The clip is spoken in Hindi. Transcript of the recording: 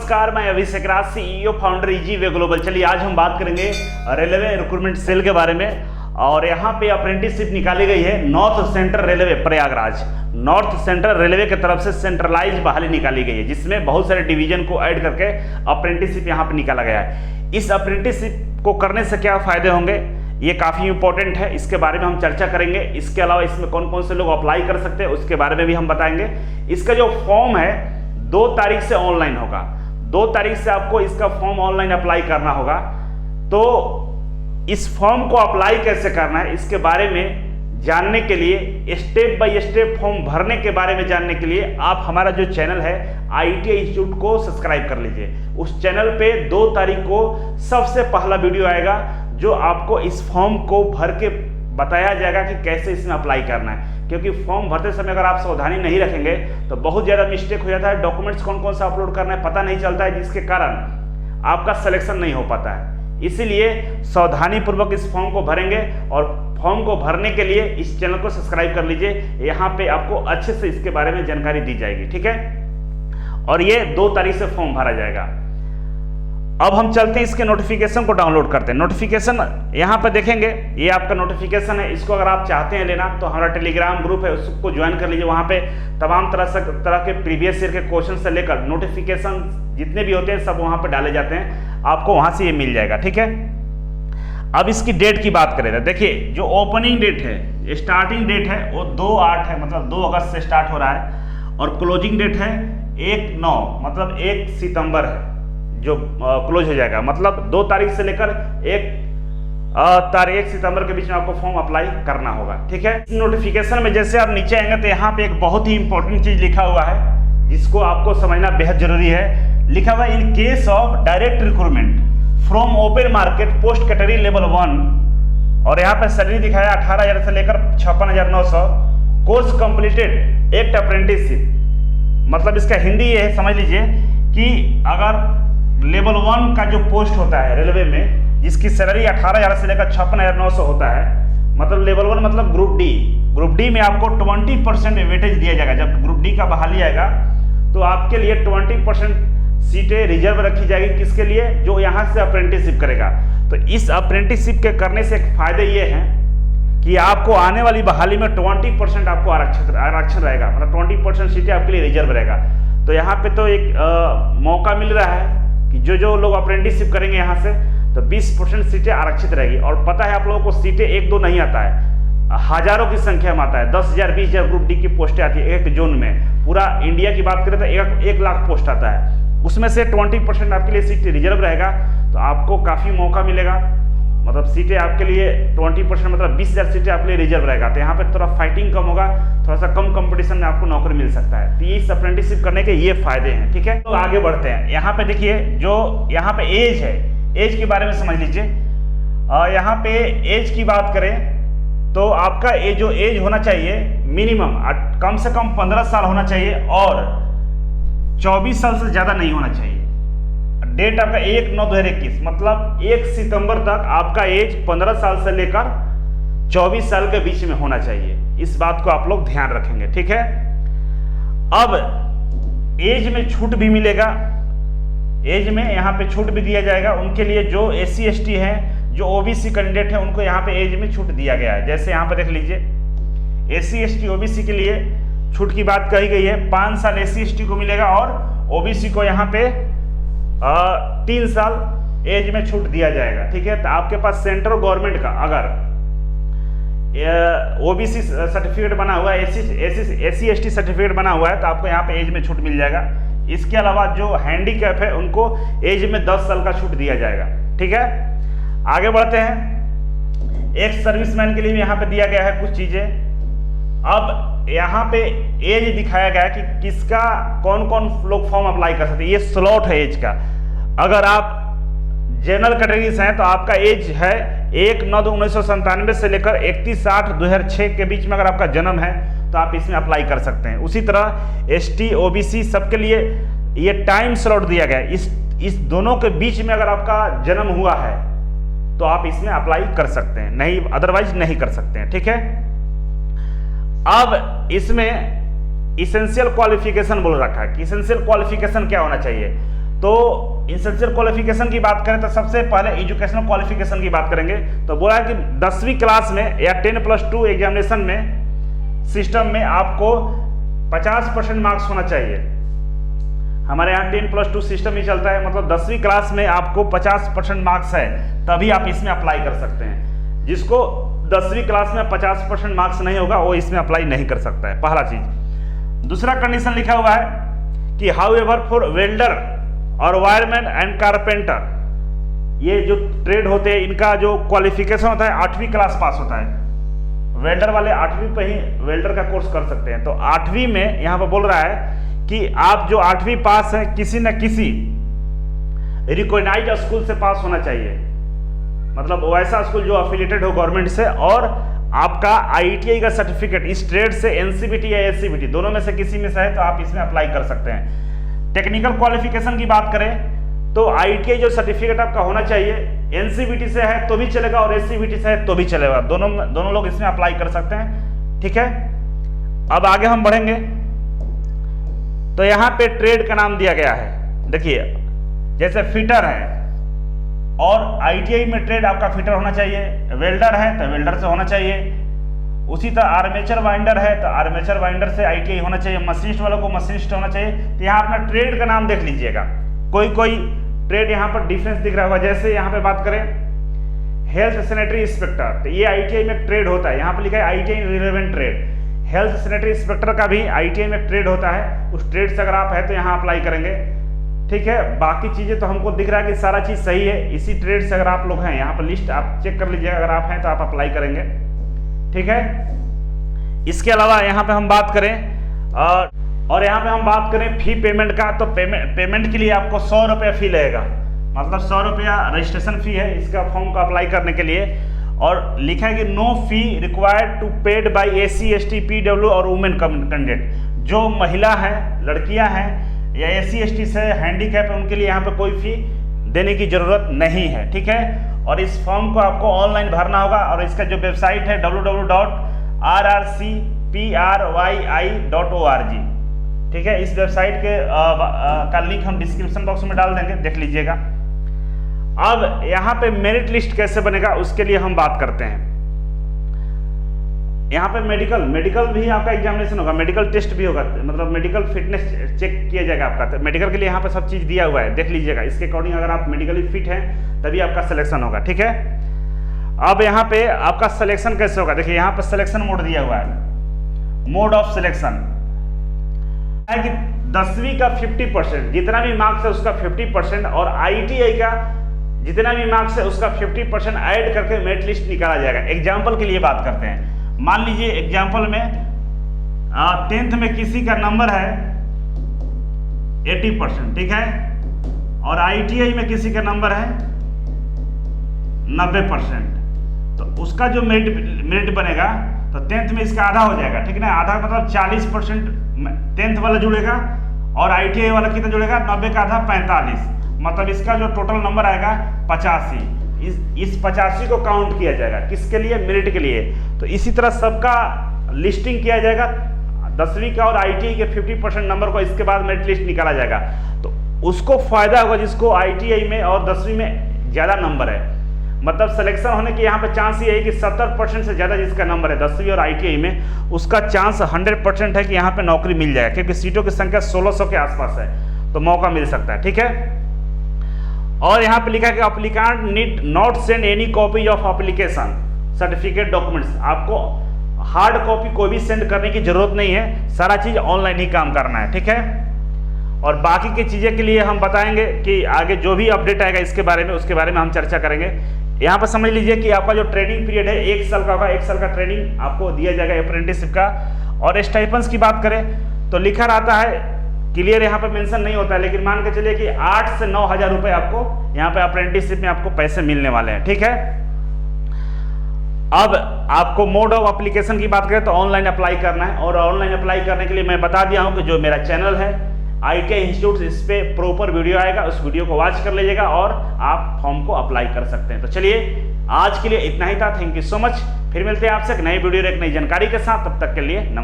नमस्कार, मैं Abhishek Raj, CEO founder Easy Way Global. चलिए आज हम बात करेंगे रेलवे रिक्रूटमेंट सेल के बारे में। और यहाँ पे अप्रेंटिसशिप निकाली गई है north central railway Prayagraj. North central railway की तरफ से सेंट्रलाइज बहाली निकाली गई है, जिसमें बहुत सारे डिवीजन को ऐड करके अप्रेंटिसशिप यहाँ पे निकाला गया है। इस अप्रेंटिसशिप को करने से क्या फायदे होंगे, ये काफ़ी इंपॉर्टेंट है, इसके बारे में हम चर्चा करेंगे। इसके अलावा इसमें कौन कौन से लोग अप्लाई कर सकते हैं उसके बारे में भी हम बताएंगे। इसका जो फॉर्म है 2 तारीख से ऑनलाइन होगा। 2 तारीख से आपको इसका फॉर्म ऑनलाइन अप्लाई करना होगा। तो इस फॉर्म को अप्लाई कैसे करना है इसके बारे में जानने के लिए, स्टेप बाय स्टेप फॉर्म भरने के बारे में जानने के लिए आप हमारा जो चैनल है IIT इंस्टीट्यूट को सब्सक्राइब कर लीजिए। उस चैनल पे 2 तारीख को सबसे पहला वीडियो आएगा जो आपको इस फॉर्म को भर के बताया जाएगा कि कैसे इसमें अप्लाई करना है। क्योंकि फॉर्म भरते समय अगर आप सावधानी नहीं रखेंगे तो बहुत ज़्यादा मिस्टेक हो जाता है। डॉक्यूमेंट्स कौन कौन सा अपलोड करना है पता नहीं चलता है, जिसके कारण आपका सिलेक्शन नहीं हो पाता है। इसीलिए सावधानी पूर्वक इस फॉर्म को भरेंगे और फॉर्म को भरने के लिए इस चैनल को सब्सक्राइब कर लीजिए। यहाँ पे आपको अच्छे से इसके बारे में जानकारी दी जाएगी, ठीक है। और ये 2 तारीख से फॉर्म भरा जाएगा। अब हम चलते हैं इसके नोटिफिकेशन को डाउनलोड करते हैं। नोटिफिकेशन यहाँ पे देखेंगे, ये आपका नोटिफिकेशन है। इसको अगर आप चाहते हैं लेना तो हमारा टेलीग्राम ग्रुप है, उसको ज्वाइन कर लीजिए। वहाँ पे तमाम तरह के प्रीवियस ईयर के क्वेश्चन से लेकर नोटिफिकेशन जितने भी होते हैं सब वहाँ पे डाले जाते हैं, आपको वहाँ से ये मिल जाएगा, ठीक है। अब इसकी डेट की बात करें तो देखिए, जो ओपनिंग डेट है, स्टार्टिंग डेट है वो 2/8 है, मतलब 2 अगस्त से स्टार्ट हो रहा है। और क्लोजिंग डेट है 1/9, मतलब 1 सितंबर है जो क्लोज हो जाएगा। मतलब 2 तारीख से लेकर 1 सितंबर के बीच में आपको फॉर्म अप्लाई करना होगा, ठीक है। नोटिफिकेशन में जैसे आप नीचे आएंगे तो यहाँ पे एक बहुत ही इंपॉर्टेंट चीज लिखा हुआ है जिसको आपको समझना बेहद जरूरी है। लिखा हुआ है in case of direct recruitment from open market post category level 1, और यहाँ पे सैलरी दिखाया 18,000 से लेकर 56,900। कोर्स कंप्लीटेड एक्ट अप्रेंटिसशिप, मतलब इसका हिंदी ये है, समझ लीजिए कि अगर लेवल 1 का जो पोस्ट होता है रेलवे में, जिसकी सैलरी 18,000 से लेकर 56,900 होता है, मतलब लेवल 1 मतलब ग्रुप डी। ग्रुप डी में आपको 20% वेटेज दिया जाएगा। जब ग्रुप डी का बहाली आएगा तो आपके लिए 20% सीटें रिजर्व रखी जाएगी। किसके लिए? जो यहाँ से अप्रेंटिसशिप करेगा। तो इस अप्रेंटिसशिप के करने से एक फायदे ये हैं कि आपको आने वाली बहाली में 20% आपको आरक्षण रहेगा, मतलब 20% सीटें आपके लिए रिजर्व रहेगा। तो यहाँ पे तो एक मौका मिल रहा है कि जो लोग अप्रेंटिसशिप करेंगे यहाँ से तो 20% सीटें आरक्षित रहेगी। और पता है आप लोगों को सीटें 1-2 नहीं आता है, हजारों की संख्या में आता है। 10,000 20,000 ग्रुप डी की पोस्टें आती है एक जोन में। पूरा इंडिया की बात करें तो 1 लाख पोस्ट आता है, उसमें से 20% आपके लिए सीट रिजर्व रहेगा। तो आपको काफ़ी मौका मिलेगा, मतलब सीटें आपके लिए 20% मतलब 20,000 सीटें आपके लिए रिजर्व रहेगा। तो यहाँ पे थोड़ा फाइटिंग कम होगा, थोड़ा सा कम कंपटीशन में आपको नौकरी मिल सकता है। तो ये इस अप्रेंटिसशिप करने के ये फायदे हैं, ठीक है। तो आगे बढ़ते हैं। यहाँ पे देखिए, जो यहाँ पे एज है, एज के बारे में समझ लीजिए। यहाँ पे एज की बात करें तो आपका जो एज होना चाहिए मिनिमम कम से कम 15 साल होना चाहिए और 24 साल से ज्यादा नहीं होना चाहिए। डेट आपका 1/9/2021, मतलब 1 सितंबर तक आपका एज 15 साल से लेकर 24 साल के बीच में होना चाहिए। इस बात को आप लोग ध्यान रखेंगे, ठीक है। अब एज में छूट भी मिलेगा, एज में यहाँ पे छूट भी दिया जाएगा उनके लिए जो SC ST है, जो OBC कैंडिडेट है, उनको यहाँ पे एज में छूट दिया गया है। जैसे यहाँ पे देख लीजिए, SC ST OBC के लिए छूट की बात कही गई है। 5 साल SC ST को मिलेगा और OBC को यहाँ पे 3 साल एज में छूट दिया जाएगा, ठीक है। तो आपके पास सेंट्रल गवर्नमेंट का अगर OBC सर्टिफिकेट बना हुआ है, SC ST सर्टिफिकेट बना हुआ है, तो आपको यहाँ पे एज में छूट मिल जाएगा। इसके अलावा जो हैंडीकैप है उनको एज में 10 साल का छूट दिया जाएगा, ठीक है। आगे बढ़ते हैं। एक सर्विसमैन के लिए भी यहाँ पे दिया गया है कुछ चीजें। अब यहाँ पे एज दिखाया गया है कि किसका कौन कौन लोग फॉर्म अप्लाई कर सकते हैं। ये स्लॉट है एज का। अगर आप जनरल कैटेगरीज हैं तो आपका एज है 1/9/1997 से लेकर 31/8/2006 के बीच में अगर आपका जन्म है तो आप इसमें अप्लाई कर सकते हैं। उसी तरह ST OBC सबके लिए ये टाइम स्लॉट दिया गया है। इस दोनों के बीच में अगर आपका जन्म हुआ है तो आप इसमें अप्लाई कर सकते हैं, नहीं अदरवाइज नहीं कर सकते हैं, ठीक है। अब इसमें इसेंशियल क्वालिफिकेशन बोल रखा है कि इसेंशियल क्वालिफिकेशन क्या होना चाहिए। तो एसेंशियल क्वालिफिकेशन की बात करें तो सबसे पहले एजुकेशनल क्वालिफिकेशन की बात करेंगे। तो बोला है कि 10वीं क्लास में या 10+2 एग्जामिनेशन में सिस्टम में आपको 50% मार्क्स होना चाहिए। हमारे यहाँ 10+2 सिस्टम ही चलता है, मतलब 10वीं क्लास में आपको 50% मार्क्स है तभी आप इसमें अप्लाई कर सकते हैं। जिसको 10वीं क्लास में 50% मार्क्स नहीं होगा वो इसमें अप्लाई नहीं कर सकता है, पहला चीज। दूसरा कंडीशन लिखा हुआ है कि हाउ एवर फॉर वेल्डर और वायरमैन एंड कारपेंटर, ये जो ट्रेड होते हैं इनका जो क्वालिफिकेशन होता है 8वीं क्लास पास होता है। वेल्डर वाले 8वीं पे ही वेल्डर का कोर्स कर सकते हैं। तो 8वीं में यहाँ पर बोल रहा है कि आप जो 8वीं पास है किसी न किसी रिकॉग्नाइज्ड स्कूल से पास होना चाहिए, मतलब वैसा स्कूल जो एफिलिएटेड हो गवर्नमेंट से, और आपका ITI का सर्टिफिकेट इस ट्रेड से NCVT या SCVT दोनों में से किसी में से है तो आप इसमें अप्लाई कर सकते हैं। टेक्निकल क्वालिफिकेशन की बात करें तो ITI जो सर्टिफिकेट आपका होना चाहिए NCVT से है तो भी चलेगा और SCVT से है तो भी चलेगा, दोनों लोग इसमें अप्लाई कर सकते हैं। ठीक है, अब आगे हम बढ़ेंगे। तो यहाँ पे ट्रेड का नाम दिया गया है, देखिए जैसे फिटर है और ITI में ट्रेड आपका फिटर होना चाहिए, वेल्डर है तो वेल्डर से होना चाहिए, उसी तरह आर्मेचर वाइंडर है तो आर्मेचर वाइंडर से ITI होना चाहिए, मशीनिस्ट वालों को मशीनिस्ट होना चाहिए। तो यहाँ अपना ट्रेड का नाम देख लीजिएगा, कोई ट्रेड यहाँ पर डिफरेंस दिख रहा होगा। जैसे यहाँ पे बात करें हेल्थ सैनिटरी इंस्पेक्टर, तो ये ITI में ट्रेड होता है, यहाँ पर लिखा है ITI relevant trade. Health sanitary inspector का भी ITI में ट्रेड होता है, उस ट्रेड से अगर आप है तो यहाँ अप्लाई करेंगे। ठीक है, बाकी चीजें तो हमको दिख रहा है कि सारा चीज सही है, इसी ट्रेड से अगर आप लोग हैं यहाँ पर लिस्ट आप चेक कर लीजिएगा, अगर आप हैं तो आप अप्लाई करेंगे। ठीक है, इसके अलावा यहाँ पे हम बात करें और यहाँ पे हम बात करें फी पेमेंट का, तो पेमेंट के लिए आपको 100 रुपया फी लगेगा, मतलब 100 रुपया रजिस्ट्रेशन फी है इसका फॉर्म को अप्लाई करने के लिए। और लिखा है कि no fee required to paid by SC ST PW और वुमेन कैंडिडेट, जो महिला है, लड़कियां हैं या SC ST से हैंडीकैप है उनके लिए यहाँ पे कोई फी देने की जरूरत नहीं है। ठीक है, और इस फॉर्म को आपको ऑनलाइन भरना होगा और इसका जो वेबसाइट है www.rrcpry.org। ठीक है, इस वेबसाइट के का लिंक हम डिस्क्रिप्शन बॉक्स में डाल देंगे, देख लीजिएगा। अब यहाँ पे मेरिट लिस्ट कैसे बनेगा उसके लिए हम बात करते हैं। यहाँ पे मेडिकल भी आपका एग्जामिनेशन होगा, मेडिकल टेस्ट भी होगा, मतलब मेडिकल फिटनेस चेक किया जाएगा आपका। तो मेडिकल के लिए यहाँ पे सब चीज दिया हुआ है, देख लीजिएगा। इसके अकॉर्डिंग अगर आप मेडिकली फिट हैं तभी आपका सिलेक्शन होगा। ठीक है, अब यहाँ पे आपका सिलेक्शन कैसे होगा, देखिए यहाँ पे सिलेक्शन मोड दिया हुआ है। मोड ऑफ सिलेक्शन है कि 10वीं का 50%, जितना भी मार्क्स है उसका 50% और ITI का जितना भी मार्क्स है उसका 50% ऐड करके मेरिट लिस्ट निकाला जाएगा। एग्जाम्पल के लिए बात करते हैं, मान लीजिए एग्जाम्पल में 10th में किसी का नंबर है 80%, ठीक है, और ITI में किसी का नंबर है 90%, तो उसका जो मेरिट बनेगा तो 10th में इसका आधा हो जाएगा। ठीक है ना, आधा मतलब 40% 10th वाला जुड़ेगा और ITI वाला कितना जुड़ेगा, 90 का आधा 45, मतलब इसका जो टोटल नंबर आएगा 85। इस 85 को काउंट किया जाएगा, किसके लिए, मेरिट के लिए। तो इसी तरह सबका लिस्टिंग किया जाएगा, 10वीं का और ITI के 50% नंबर को इसके बाद मेरिट लिस्ट निकाला जाएगा। तो उसको फायदा होगा जिसको ITI में और 10वीं में ज्यादा नंबर है, मतलब सिलेक्शन होने की यहाँ पे चांस ये है कि 70% से ज्यादा जिसका नंबर है 10वीं और ITI में, उसका चांस 100% है कि यहाँ पे नौकरी मिल जाएगा, क्योंकि सीटों की संख्या 1600 के आसपास है, तो मौका मिल सकता है। ठीक है, और यहाँ पे लिखा है कि applicant need not send any copy of application certificate documents, आपको हार्ड कॉपी कोई भी सेंड करने की जरूरत नहीं है, सारा चीज ऑनलाइन ही काम करना है। ठीक है, और बाकी की चीजें के लिए हम बताएंगे कि आगे जो भी अपडेट आएगा इसके बारे में, उसके बारे में हम चर्चा करेंगे। यहाँ पर समझ लीजिए कि आपका जो ट्रेनिंग पीरियड है 1 साल का होगा, 1 साल का ट्रेनिंग आपको दिया जाएगा अप्रेंटिसशिप का। और स्टाइपेंड्स की बात करें तो लिखा रहता है, क्लियर यहाँ पे मेंशन नहीं होता है, लेकिन मान के चलिए कि 8 से 9 हज़ार रुपए आपको यहाँ पे अप्रेंटिसशिप में आपको पैसे मिलने वाले हैं। ठीक है, अब आपको मोड ऑफ एप्लीकेशन की बात करें तो ऑनलाइन अप्लाई करना है, और ऑनलाइन अप्लाई करने के लिए मैं बता दिया हूं कि जो मेरा चैनल है ITI इंस्टीट्यूट, इस पे प्रॉपर वीडियो आएगा, उस वीडियो को वॉच कर लीजिएगा और आप फॉर्म को अप्लाई कर सकते हैं। तो चलिए आज के लिए इतना ही था, थैंक यू सो मच। फिर मिलते हैं आपसे एक नई वीडियो और एक नई जानकारी के साथ, तब तक के लिए नमस्कार।